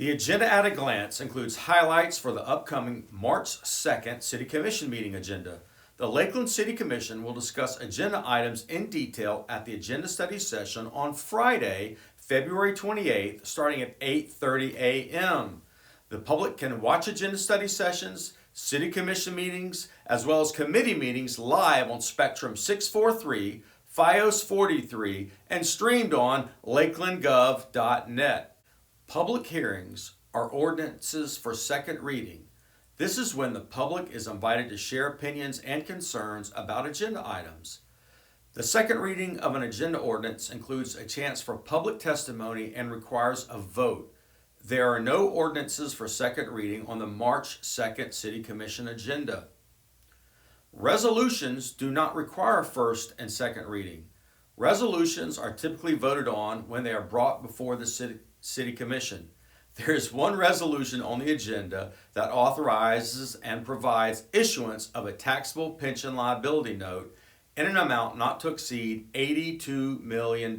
The agenda at a glance includes highlights for the upcoming March 2nd City Commission meeting agenda. The Lakeland City Commission will discuss agenda items in detail at the agenda study session on Friday, February 28th, starting at 8:30 a.m. The public can watch agenda study sessions, City Commission meetings, as well as committee meetings live on Spectrum 643, FiOS 43, and streamed on LakelandGov.net. Public hearings are ordinances for second reading. This is when the public is invited to share opinions and concerns about agenda items. The second reading of an agenda ordinance includes a chance for public testimony and requires a vote. There are no ordinances for second reading on the March 2nd City Commission agenda. Resolutions do not require first and second reading. Resolutions are typically voted on when they are brought before the City Commission. There is one resolution on the agenda that authorizes and provides issuance of a taxable pension liability note in an amount not to exceed $82 million.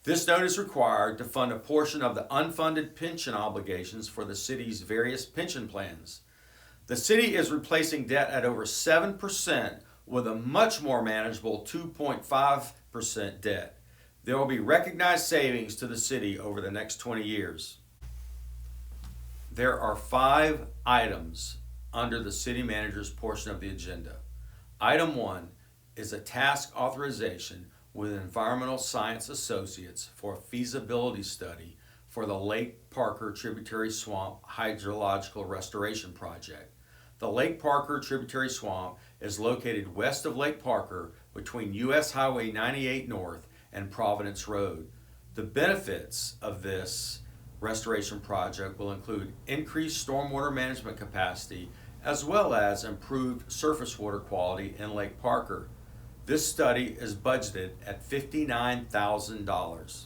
This note is required to fund a portion of the unfunded pension obligations for the city's various pension plans. The city is replacing debt at over 7% with a much more manageable 2.5% debt. There will be recognized savings to the city over the next 20 years. There are 5 items under the city manager's portion of the agenda. Item 1 is a task authorization with Environmental Science Associates for a feasibility study for the Lake Parker Tributary Swamp Hydrological Restoration Project. The Lake Parker Tributary Swamp is located west of Lake Parker between U.S. Highway 98 North and Providence Road. The benefits of this restoration project will include increased stormwater management capacity as well as improved surface water quality in Lake Parker. This study is budgeted at $59,000.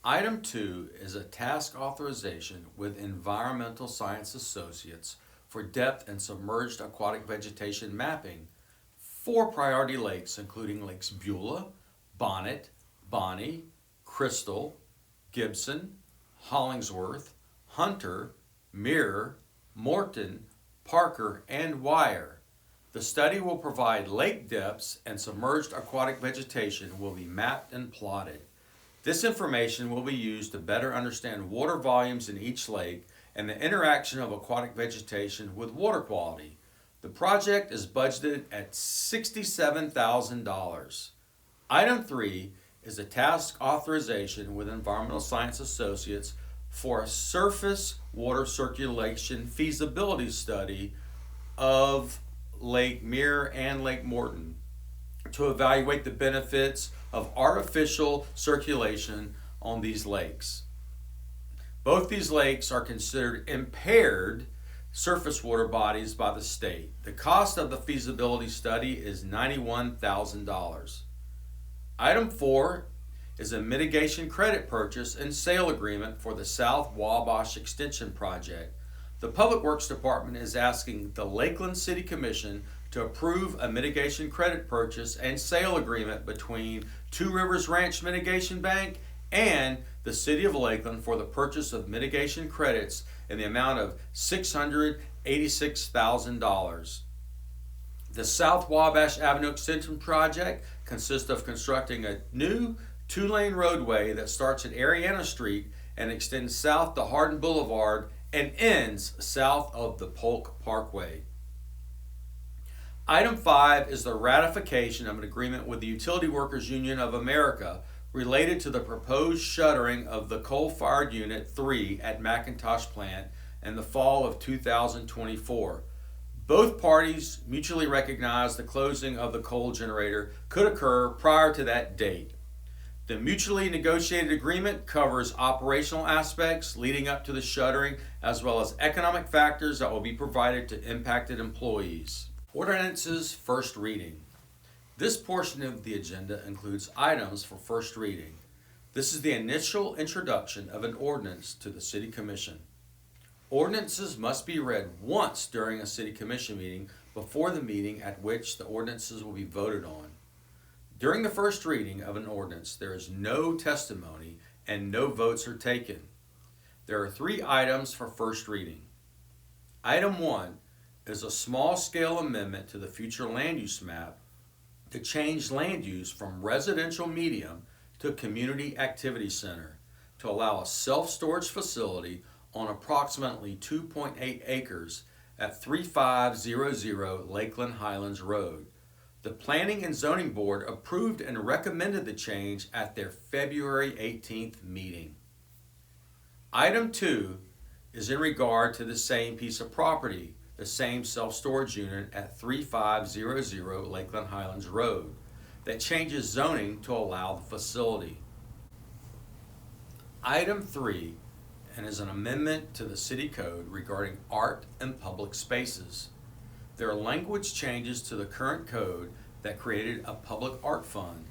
Item 2 is a task authorization with Environmental Science Associates for depth and submerged aquatic vegetation mapping 4 priority lakes, including Lakes Beulah, Bonnet, Bonnie, Crystal, Gibson, Hollingsworth, Hunter, Mirror, Morton, Parker, and Wire. The study will provide lake depths and submerged aquatic vegetation will be mapped and plotted. This information will be used to better understand water volumes in each lake and the interaction of aquatic vegetation with water quality. The project is budgeted at $67,000. Item 3 is a task authorization with Environmental Science Associates for a surface water circulation feasibility study of Lake Mirror and Lake Morton to evaluate the benefits of artificial circulation on these lakes. Both these lakes are considered impaired surface water bodies by the state. The cost of the feasibility study is $91,000. Item 4 is a mitigation credit purchase and sale agreement for the South Wabash Extension Project. The Public Works Department is asking the Lakeland City Commission to approve a mitigation credit purchase and sale agreement between Two Rivers Ranch Mitigation Bank and the City of Lakeland for the purchase of mitigation credits in the amount of $686,000. The South Wabash Avenue Extension Project consists of constructing a new 2-lane roadway that starts at Ariana Street and extends south to Hardin Boulevard and ends south of the Polk Parkway. Item 5 is the ratification of an agreement with the Utility Workers Union of America related to the proposed shuttering of the coal-fired Unit 3 at McIntosh Plant in the fall of 2024. Both parties mutually recognize the closing of the coal generator could occur prior to that date. The mutually negotiated agreement covers operational aspects leading up to the shuttering, as well as economic factors that will be provided to impacted employees. Ordinances first reading. This portion of the agenda includes items for first reading. This is the initial introduction of an ordinance to the City Commission. Ordinances must be read once during a City Commission meeting before the meeting at which the ordinances will be voted on. During the first reading of an ordinance, there is no testimony and no votes are taken. There are 3 items for first reading. Item 1 is a small-scale amendment to the future land use map to change land use from residential medium to community activity center to allow a self-storage facility on approximately 2.8 acres at 3500 Lakeland Highlands Road. The Planning and Zoning Board approved and recommended the change at their February 18th meeting. Item 2 is in regard to the same piece of property, the same self-storage unit at 3500 Lakeland Highlands Road, that changes zoning to allow the facility. Item 3 and is an amendment to the city code regarding art and public spaces. There are language changes to the current code that created a public art fund.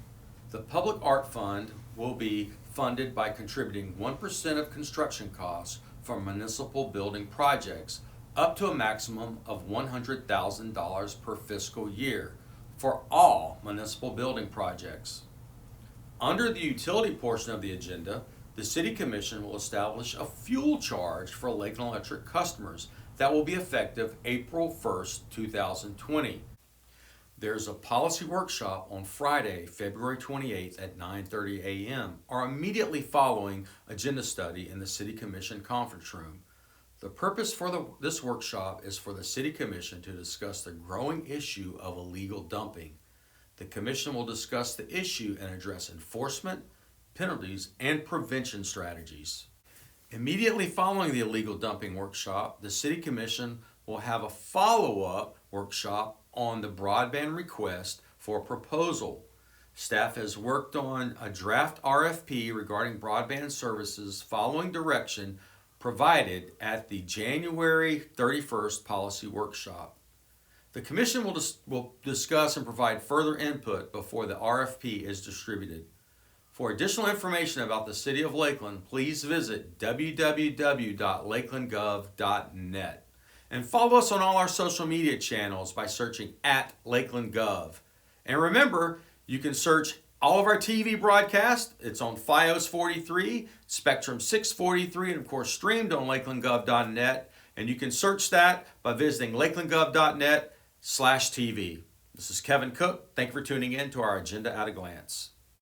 The public art fund will be funded by contributing 1% of construction costs for municipal building projects up to a maximum of $100,000 per fiscal year for all municipal building projects. Under the utility portion of the agenda, the City Commission will establish a fuel charge for Lakeland Electric customers that will be effective April 1st, 2020. There's a policy workshop on Friday, February 28th at 9:30 a.m. or immediately following agenda study in the City Commission conference room. The purpose for this workshop is for the City Commission to discuss the growing issue of illegal dumping. The Commission will discuss the issue and address enforcement, penalties, and prevention strategies. Immediately following the illegal dumping workshop, the City Commission will have a follow-up workshop on the broadband request for proposal. Staff has worked on a draft RFP regarding broadband services following direction provided at the January 31st policy workshop. The Commission will discuss and provide further input before the RFP is distributed. For additional information about the City of Lakeland, please visit www.LakelandGov.net and follow us on all our social media channels by searching @LakelandGov. And remember, you can search all of our TV broadcasts. It's on FiOS 43, Spectrum 643, and of course streamed on LakelandGov.net. And you can search that by visiting LakelandGov.net/TV. This is Kevin Cook. Thank you for tuning in to our Agenda at a Glance.